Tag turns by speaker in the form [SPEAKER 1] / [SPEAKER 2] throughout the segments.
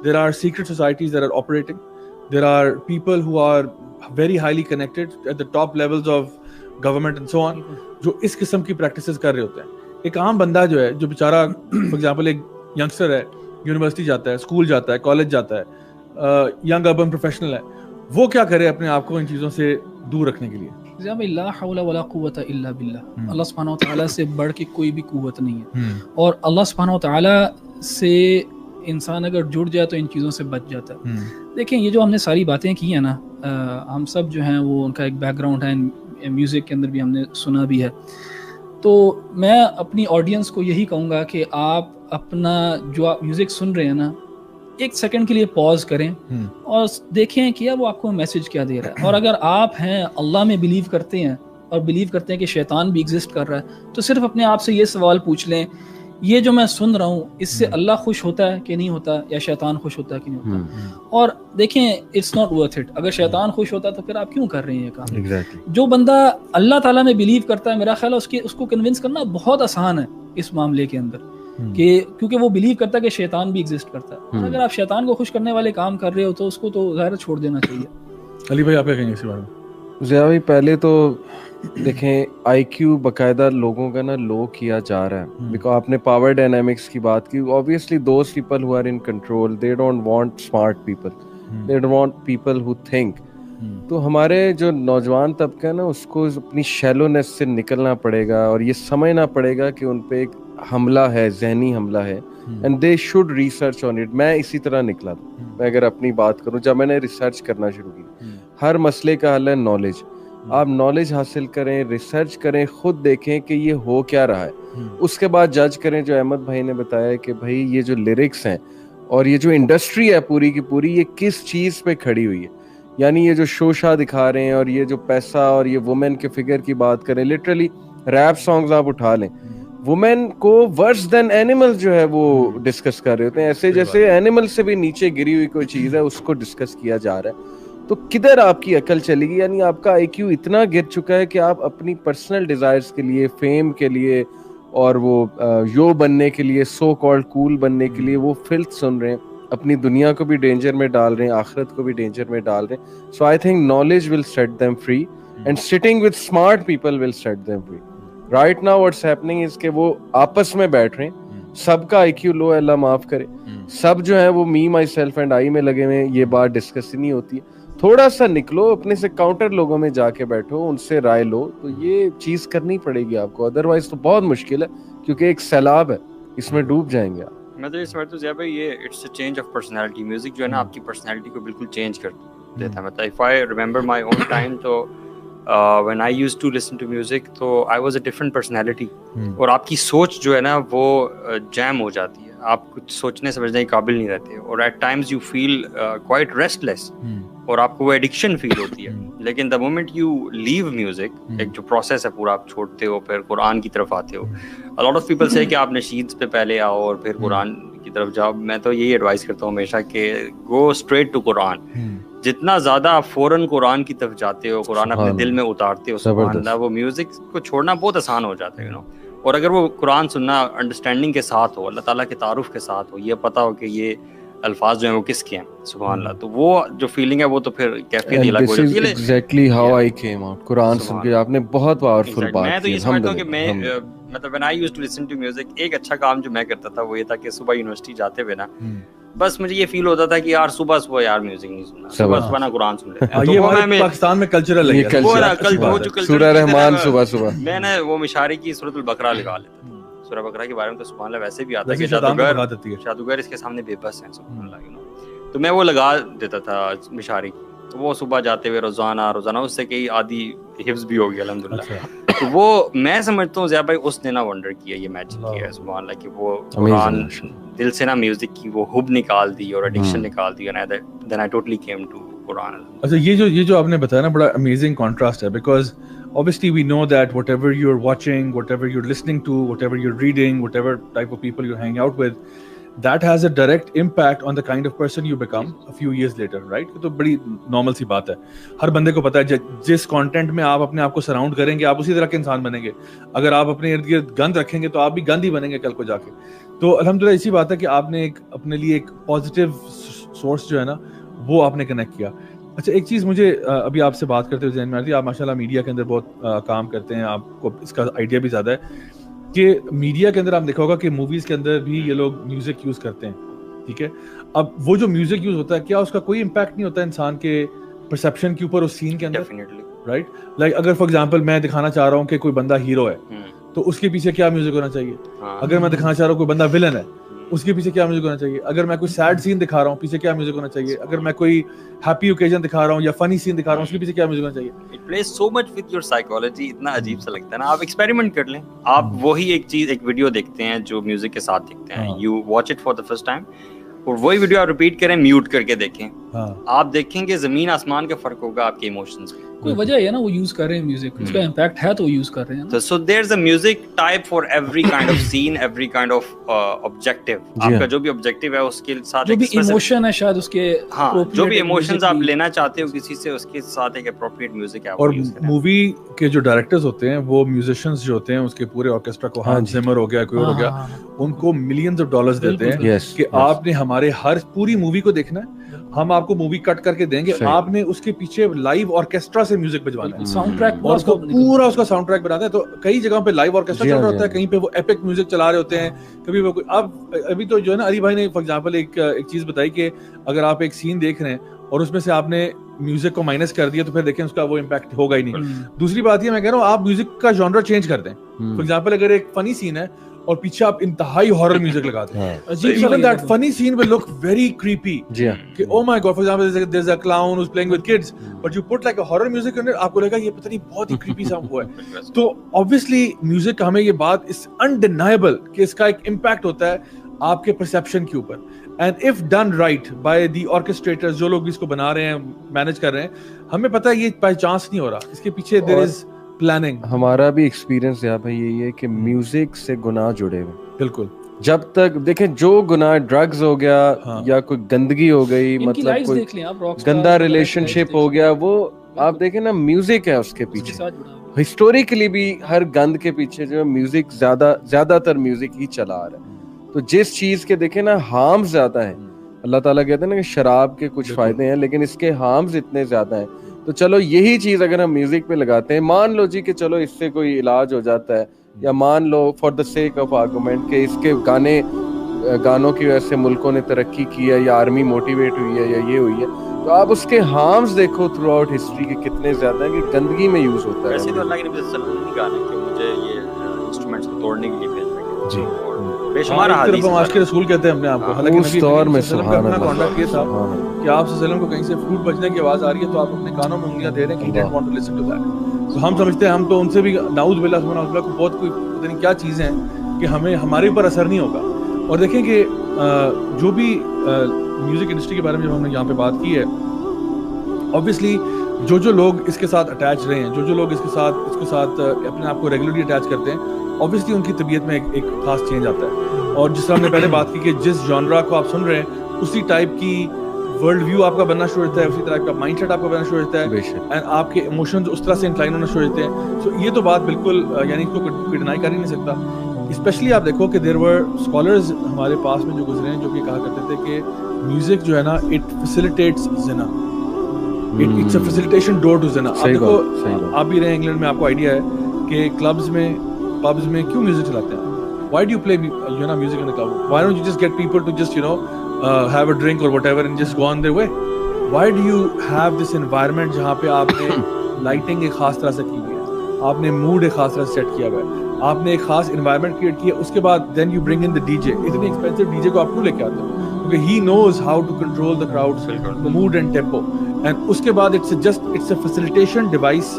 [SPEAKER 1] there are secret societies that are operating, there are people who are very highly connected at the top levels of government and so on, جو اس قسم کی practices کر رہے ہوتے ہیں. ایک عام بندہ جو ہے, جو بیچارہ فار ایگزامپل ایک ینگسٹر ہے, یونیورسٹی جاتا ہے, اسکول جاتا ہے, کالج جاتا ہے, ینگ اربن پروفیشنل ہے, وہ کیا کرے اپنے آپ کو ان چیزوں سے دور رکھنے کے لیے؟
[SPEAKER 2] لا حول ولا قوت الا باللہ. اللہ سبحانہ وتعالیٰ سے بڑھ کے کوئی بھی قوت نہیں ہے, اور اللہ سبحانہ وتعالیٰ سے انسان اگر جڑ جائے تو ان چیزوں سے بچ جاتا ہے. دیکھیں یہ جو ہم نے ساری باتیں کی ہیں نا, ہم سب جو ہیں وہ ان کا ایک بیک گراؤنڈ ہے, میوزک کے اندر بھی ہم نے سنا بھی ہے. تو میں اپنی آڈینس کو یہی کہوں گا کہ آپ اپنا جو آپ میوزک سن رہے ہیں نا, ایک سیکنڈ کے لیے پاز کریں اور دیکھیں کہ وہ آپ کو میسج کیا دے رہا ہے. اور اگر آپ ہیں اللہ میں بلیو کرتے ہیں اور بلیو کرتے ہیں کہ شیطان بھی ایگزسٹ کر رہا ہے, تو صرف اپنے آپ سے یہ سوال پوچھ لیں, یہ جو میں سن رہا ہوں اس سے اللہ خوش ہوتا ہے کہ نہیں ہوتا, یا شیطان خوش ہوتا ہے کہ نہیں ہوتا. اور دیکھیں اٹس ناٹ ورتھ اٹ. اگر شیطان خوش ہوتا تو پھر آپ کیوں کر رہے ہیں یہ کام؟ جو بندہ اللہ تعالیٰ میں بلیو کرتا ہے, میرا خیال ہے اس کو کنونس کرنا بہت آسان ہے اس معاملے کے اندر, کہ کیونکہ وہ بلیو کرتا ہے کہ شیطان بھی ایگزسٹ کرتا ہے. اگر آپ شیطان کو خوش کرنے والے کام کر رہے ہو تو اس کو تو ظاہر چھوڑ دینا چاہیے.
[SPEAKER 1] علی بھائی آپ کیا کہیں گے اس بارے میں؟
[SPEAKER 3] ضیاء بھائی پہلے تو دیکھیں آئی کیو باقاعدہ لوگوں کا نا لو کیا جا رہا ہے, بیکاز آپ نے پاور ڈائنامکس کی بات کی. obviously those people who are in control, they don't want smart people, they don't want people who think. تو ہمارے جو نوجوان طبقہ ہے نا, اس کو اپنی شیلونیس سے نکلنا پڑے گا اور یہ سمجھنا پڑے گا کہ ان پہ ایک حملہ ہے, ذہنی حملہ ہے, and they should research on it. میں اسی طرح نکلا تھا. میں اگر اپنی بات کروں, جب میں نے ریسرچ کرنا شروع کی, ہر مسئلے کا حل ہے نالج. آپ نالج حاصل کریں, ریسرچ کریں, خود دیکھیں کہ یہ ہو کیا رہا ہے, اس کے بعد جج کریں. جو احمد بھائی نے بتایا کہ بھائی یہ جو لیرکس ہیں اور یہ جو انڈسٹری ہے پوری کی پوری, یہ کس چیز پہ کھڑی ہوئی ہے. یعنی یہ جو شوشا دکھا رہے ہیں اور یہ جو پیسہ اور یہ وومن کے فگر کی بات کریں, لٹرلی ریپ سانگز آپ اٹھا لیں, وومن کو ورس دین اینیمل جو ہے وہ ڈسکس کر رہے ہوتے ہیں, ایسے جیسے اینیمل سے بھی نیچے گری ہوئی کوئی چیز ہے اس کو ڈسکس کیا جا رہا ہے. تو کدھر آپ کی عقل چلے گی؟ یعنی آپ کا آئی کیو اتنا گر چکا ہے کہ آپ اپنی پرسنل ڈیزائرز کے لیے, فیم کے لیے اور وہ یو بننے کے لیے, سو کالڈ کول بننے کے لیے وہ فلتھ سن رہے ہیں, اپنی دنیا کو بھی ڈینجر میں ڈال رہے ہیں, آخرت کو بھی ڈینجر میں ڈال رہے ہیں. So I think knowledge will set them free and sitting with smart people will set them free. Right now what's happening is کہ وہ آپس میں بیٹھ رہے ہیں, سب کا آئی کیو لو ہے, اللہ معاف کرے, سب جو ہے وہ می مائی سیلف اینڈ آئی میں لگے ہوئے ہیں, یہ بات ڈسکس ہی نہیں ہوتی ہے. تھوڑا سا نکلو, اپنے سے کاؤنٹر لوگوں میں جا کے بیٹھو, ان سے رائے لو, تو یہ چیز کرنی پڑے گی آپ کو, ادروائز تو بہت مشکل ہے, کیونکہ ایک سیلاب ہے, اس میں ڈوب جائیں گے آپ.
[SPEAKER 4] میں تو یہ سمجھتا ہوں ضیاء بھائی یہ it's a change of personality. Music جو ہے نا آپ کی پرسنالٹی کو بالکل چینج کر دیتا ہے. مطلب if I remember my own time, تو when I used to listen to music تو I was a different personality, اور آپ کی سوچ جو ہے نا وہ جیم ہو جاتی ہے, آپ کچھ سوچنے سمجھنے کے قابل نہیں رہتے, اور at times you feel quite restless, اور آپ کو وہ ایڈکشن فیل ہوتی ہے. لیکن the moment you leave music, ایک جو پروسیس ہے پورا آپ چھوڑتے ہو, پھر قرآن کی طرف آتے ہو. a lot of people say کہ آپ نشیدز پہ پہلے آؤ اور پھر قرآن کی طرف جاؤ. میں تو یہی ایڈوائز کرتا ہوں ہمیشہ کہ گو اسٹریٹ ٹو قرآن. جتنا زیادہ آپ فوراً قرآن کی طرف جاتے ہو, قرآن اپنے دل میں اتارتے ہو, سبحان اللہ, وہ میوزک کو چھوڑنا بہت آسان ہو جاتا ہے, یو نو. اور اگر وہ قرآن سننا انڈرسٹینڈنگ کے ساتھ ہو, اللہ تعالیٰ کے تعارف کے ساتھ ہو, یہ پتہ ہو کہ یہ الفاظ جو ہیں وہ کس کے ہیں, سبحان اللہ, تو وہ جو فیلنگ ہے وہ تو پھر کیفیت ہی الگ ہو جاتی ہے.
[SPEAKER 3] Exactly how I came out. قرآن سن کے آپ نے بہت پاورفل بات کی.
[SPEAKER 4] میں تو یہ سمجھتا ہوں کہ میں مطلب when I used to listen to music, ایک اچھا کام جو میں کرتا تھا وہ یہ تھا کہ صبح یونیورسٹی جاتے ہوئے نا, بس مجھے یہ فیل ہوتا تھا کہ یار صبح صبح یار میوزک نہیں سننا, صبح صبح نا قرآن سن لیتے ہیں.
[SPEAKER 1] یہ ہمارے پاکستان میں کلچرل ہے,
[SPEAKER 3] سورہ رحمان صبح صبح
[SPEAKER 4] میں نے وہ مشاری کی سورۃ البقرہ لگا لیتا. سورہ بقرہ کے بارے میں تو سبحان اللہ ویسے بھی آتا ہے کہ جادوگر اس کے سامنے بے بس ہیں, سبحان اللہ, یو نو. تو میں وہ لگا دیتا تھا مشاری, تو وہ صبح جاتے ہوئے روزانہ اس سے کئی آدھی حفظ بھی ہو گیا الحمدللہ. تو وہ میں سمجھتا ہوں ضیاء بھائی اس نے نا ونڈر کیا, یہ میجک کیا ہے, سبحان اللہ, کہ وہ قرآن دل سے نا میوزک کی وہ حب نکال دی اور ایڈکشن نکال دی, and then I totally came to قرآن.
[SPEAKER 1] اچھا یہ جو آپ نے بتایا نا بڑا امیزنگ کانٹراسٹ ہے, because obviously we know that whatever you're watching, whatever you're listening to, whatever you're reading, whatever type of people you hang out with, that has a direct impact on the kind of person you become a few years later, right? تو بڑی normal سی بات ہے, ہر بندے کو پتا ہے جس content میں آپ اپنے آپ کو سراؤنڈ کریں گے آپ اسی طرح کے انسان بنیں گے. اگر آپ اپنے ارد گرد گند رکھیں گے تو آپ بھی گند ہی بنیں گے کل کو جا کے. تو الحمدللہ اسی بات ہے کہ آپ نے ایک اپنے لیے ایک پازیٹیو سورس جو ہے نا وہ آپ نے کنیکٹ کیا. اچھا ایک چیز مجھے ابھی آپ سے بات کرتے ہوئے ذہن میں آتی ہے, آپ ماشاء اللہ میڈیا کے اندر بہت کام کرتے ہیں, آپ کو اس کا آئیڈیا بھی زیادہ ہے کہ میڈیا کے اندر آپ دیکھا ہوگا کہ موویز کے اندر بھی یہ لوگ میوزک یوز کرتے ہیں, ٹھیک ہے. اب وہ جو میوزک یوز ہوتا ہے کیا اس کا کوئی امپیکٹ نہیں ہوتا انسان کے پرسیپشن کے اوپر اس سین کے اندر, رائٹ؟ لائک اگر فار ایگزامپل میں دکھانا چاہ رہا ہوں کہ کوئی بندہ ہیرو ہے تو اس کے پیچھے کیا میوزک ہونا چاہیے. اگر میں دکھانا چاہ رہا ہوں کوئی بندہ ولن ہے اس کے پیچھے کیا میوزک ہونا چاہیے. اگر میں کوئی سیڈ سین دکھا رہا ہوں پیچھے کیا میوزک ہونا چاہیے. اگر میں کوئی ہیپی اوکیزن دکھا رہا ہوں یا فنی سین دکھا رہا ہوں اس کے پیچھے کیا میوزک ہونا چاہیے.
[SPEAKER 4] It plays so much with your psychology. اتنا عجیب سا لگتا ہے نا. آپ ایکسپیریمنٹ کر لیں, آپ وہی ایک چیز ایک ویڈیو دیکھتے ہیں جو میوزک کے ساتھ دیکھتے ہیں, you watch it for the first time اور وہی ویڈیو آپ ریپیٹ کریں میوٹ کر کے دیکھیں, آپ دیکھیں گے زمین آسمان کا فرق ہوگا آپ کے ایموشنز میں.
[SPEAKER 2] کوئی وجہ ہے نا وہ یوز کر رہے ہیں میوزک, اس کا امپیکٹ ہے تو وہ یوز کر رہے ہیں.
[SPEAKER 4] So there's a music type for every kind of scene, every kind of objective. آپ کا جو بھی objective ہے اس کے ساتھ
[SPEAKER 2] جو بھی ایموشن ہے شاید اس کے,
[SPEAKER 4] ہاں جو بھی ایموشنز آپ لینا چاہتے ہو کسی سے اس کے ساتھ ایک اپروپریٹ میوزک ہے.
[SPEAKER 1] اور مووی کے جو ڈائریکٹرز ہوتے ہیں وہ میوزیشنز جو ہوتے ہیں اس کے پورے آرکیسٹرا کو, ہانس زمر ہو گیا کوئی ہو گیا, ان کو ملینز آف ڈالرز دیتے ہیں کہ آپ نے ہمارے ہر پوری مووی کو دیکھنا ہے, ہم آپ کو مووی کٹ کر کے دیں گے, آپ نے اس کے پیچھے لائیو آرکیسٹرا سے میوزک بجوانا ہے,
[SPEAKER 2] ساؤنڈ ٹریک
[SPEAKER 1] اور اس کو پورا اس کا ساؤنڈ ٹریک بناتے ہیں. تو کئی جگہوں پہ لائیو آرکیسٹرا چل رہا ہوتا ہے, کہیں پہ وہ ایپک میوزک چلا رہے ہوتے ہیں, کبھی وہ اب ابھی تو جو ہے نا علی بھائی نے فار ایگزامپل ایک چیز بتائی کہ اگر آپ ایک سین دیکھ رہے ہیں اور اس میں سے آپ نے میوزک کو مائنس کر دیا تو پھر دیکھیں اس کا وہ امپیکٹ ہوگا ہی نہیں. دوسری بات یہ میں کہہ رہا ہوں آپ میوزک کا جانرا چینج کر دیں. فار ایگزامپل اگر ایک فنی سین ہے اور پیچھے آپ انتہائی ہارر میوزک لگاتے ہیں, even that funny scene will look very creepy. کہ oh my god, for example there's a clown who's playing with kids, but you put like a horror music in it, آپ کو لگے گا یہ پتہ نہیں بہت ہی creepy سا ہوا ہے. تو obviously music ہمیں یہ بات is undeniable کہ اس کا ایک impact ہوتا ہے آپ کے perception کے اوپر. And if done right by the orchestrators, جو لوگ اس کو بنا رہے ہیں مینج کر رہے ہیں, ہمیں پتہ ہے یہ بائی چانس نہیں ہو رہا, اس کے پیچھے there is پلاننگ.
[SPEAKER 3] ہمارا بھی ایکسپیرینس ہے بھائی یہی ہے کہ میوزک سے گناہ جڑے ہوئے.
[SPEAKER 1] بالکل.
[SPEAKER 3] جب تک دیکھیں جو گناہ ڈرگز ہو گیا یا کوئی گندگی ہو گئی, مطلب کوئی گندا ریلیشن شپ ہو گیا, وہ آپ دیکھیں نا میوزک ہے اس کے پیچھے. ہسٹوریکلی بھی ہر گند کے پیچھے جو میوزک زیادہ تر میوزک ہی چلا آ رہا ہے. تو جس چیز کے دیکھیں نا ہارمز زیادہ ہیں, اللہ تعالیٰ کہتے ہیں نا کہ شراب کے کچھ فائدے ہیں لیکن اس کے ہارمز اتنے زیادہ ہیں. تو چلو یہی چیز اگر ہم میوزک پہ لگاتے ہیں, مان لو جی کہ چلو اس سے کوئی علاج ہو جاتا ہے, یا مان لو for the sake of argument کہ اس کے گانوں کی وجہ سے ملکوں نے ترقی کی ہے یا آرمی موٹیویٹ ہوئی ہے یا یہ ہوئی ہے, تو آپ اس کے ہارمز دیکھو تھرو آؤٹ ہسٹری کے کتنے زیادہ ہیں کہ گندگی میں یوز ہوتا ہے.
[SPEAKER 4] ویسے تو اللہ کے نبی صلی اللہ علیہ وسلم نے کہا کہ مجھے یہ انسٹرومنٹس کو توڑنے کے لیے بھیجا گیا. جی بے شمار احادیث ہم
[SPEAKER 1] عاشق رسول کہتے ہیں اپنے آپ کو. حالانکہ
[SPEAKER 3] اس دور میں سبحان اللہ
[SPEAKER 1] کانٹیکٹ یہ تھا کہ آپ صلی اللہ علیہ وسلم کو کہیں سے فلوٹ بجنے کی آواز آ رہی ہے تو آپ اپنے کانوں میں انگلیاں دے رہے ہیں کہ don't want to listen to that. تو ہم سمجھتے ہیں ہم تو ان سے بھی نعوذ باللہ سبحان اللہ کو بہت کوئی پتہ نہیں کیا چیزیں ہیں کہ ہمیں ہمارے اوپر اثر نہیں ہوگا. اور دیکھیں کہ جو بھی میوزک انڈسٹری کے بارے میں جب ہم نے یہاں پہ بات کی ہے, اوبویسلی جو لوگ اس کے ساتھ اٹیچ رہے ہیں, جو لوگ اس کے ساتھ اپنے آپ کو ریگولرلی اٹیچ کرتے ہیں, اوبویسلی ان کی طبیعت میں ایک خاص چینج آتا ہے. اور جس طرح ہم نے پہلے بات کی کہ جس جانرا کو آپ سن رہے ہیں اسی ٹائپ کی ورلڈ ویو آپ کا بننا شروع ہوتا ہے, اسی طرح کا مائنڈ سیٹ آپ کا بننا شروع ہوتا ہے, اینڈ آپ کے ایموشنز اس طرح سے انکلائن ہونا شروع ہوتے ہیں. سو یہ تو بات بالکل یعنی اس کو کوئی ڈینائی کر ہی نہیں سکتا. اسپیشلی آپ دیکھو کہ دیر ور اسکالرز ہمارے پاس میں جو گزرے ہیں جو کہ کہا کرتے تھے کہ میوزک جو ہے نا اٹ فیسیلیٹیٹس زنا, it's a facilitation door to زنا. آپ دیکھو آپ بھی رہے انگلینڈ میں, آپ کو آئیڈیا ہے کہ کلبز میں پبز میں کیوں میوزک چلاتے ہیں. Why do you play music in the club? Why don't you just get people to just have a drink or whatever and just go on their way? Why do you have this environment جہاں پہ آپ نے lighting ایک خاص طرح سے کی ہوئی ہے, آپ نے موڈ ایک خاص طرح سے سیٹ کیا ہوا ہے, آپ نے ایک خاص انوائرمنٹ کریٹ کیا, اس کے بعد then you bring in the DJ. اتنی ایکسپینسو ڈی جے کو آپ کیوں لے کے آتے ہو, کیونکہ he knows how to control the crowd's mood and tempo. And اس کے بعد it's a facilitation device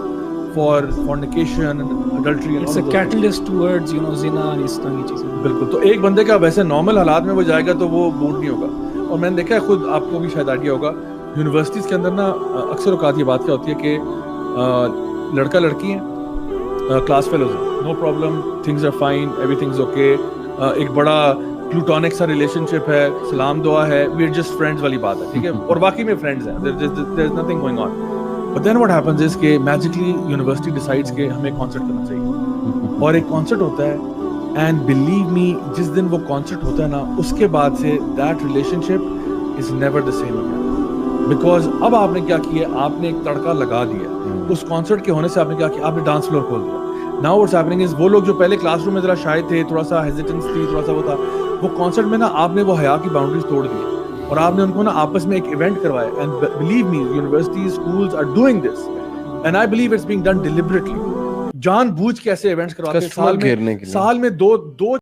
[SPEAKER 1] for fornication and adultery and
[SPEAKER 2] it's a catalyst towards zina and اس طرح کی چیزیں.
[SPEAKER 1] بالکل. تو ایک بندے کا ویسے نارمل حالات میں وہ جائے گا تو وہ موڈ نہیں ہوگا. اور میں نے دیکھا ہے خود, آپ کو بھی شاید آئیڈیا ہوگا, یونیورسٹیز کے اندر نا اکثر اوقات یہ بات کیا ہوتی ہے کہ لڑکا لڑکی ہیں, کلاس فیلوز ہیں, no problem, things are fine, every things okay, ایک بڑا پلوٹونک سا ریلیشن شپ ہے, سلام دعا ہے, وی آر جسٹ فرینڈز والی بات ہے, ٹھیک ہے, اور واقعی میں فرینڈز ہیں, there is nothing going on. But then what happens is کہ میجیکلی یونیورسٹی ڈیسائڈس کہ ہمیں کانسرٹ کرنا چاہیے, اور ایک کانسرٹ ہوتا ہے, اینڈ بلیو می جس دن وہ کانسرٹ ہوتا ہے نا, اس کے بعد سے that relation ship is never the same again, because اب آپ نے کیا کیا, آپ نے ایک تڑکا لگا دیا اس کانسرٹ کے ہونے سے. آپ نے کیا کیا, آپ نے ڈانس فلور کھول دیا. ناؤ واٹس ہیپننگ از, وہ لوگ جو پہلے کلاس روم میں ذرا شائع تھے, تھوڑا سا ہیزیٹنس تھی, تھوڑا سا وہ تھا, وہ کانسرٹ میں نا آپ نے وہ حیا کی باؤنڈریز توڑ دی, اور آپ نے ان کو نا آپس میں ایک ایونٹ کروایا. And believe me universities, schools are doing this, and I believe it's being done deliberately. جان بوجھ کے ایسے ایونٹس کرواتے ہیں, سال میں 2